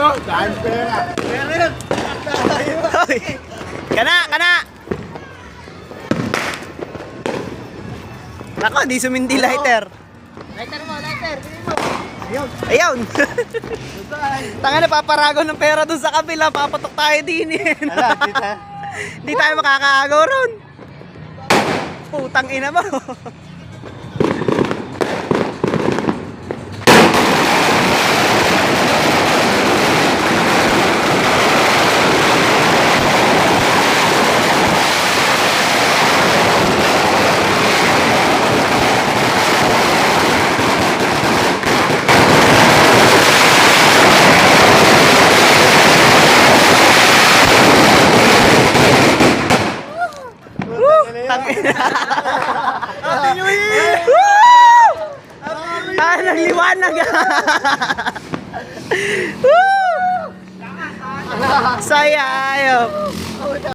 Ano? Dahil pera. Pera yun. Hoy! Kana! Kana! Nako, di sumindi lighter. Lighter mo, lighter. Bili mo. Ayun! Tanga na, paparago ng pera dun sa kabila. Papatok tayo din eh. Ala, kita. Hindi tayo makakaagaw ron. Putang ina mo. Tangina. Happy New Year! Ah, nagliwanag. Woo! Saya ayo.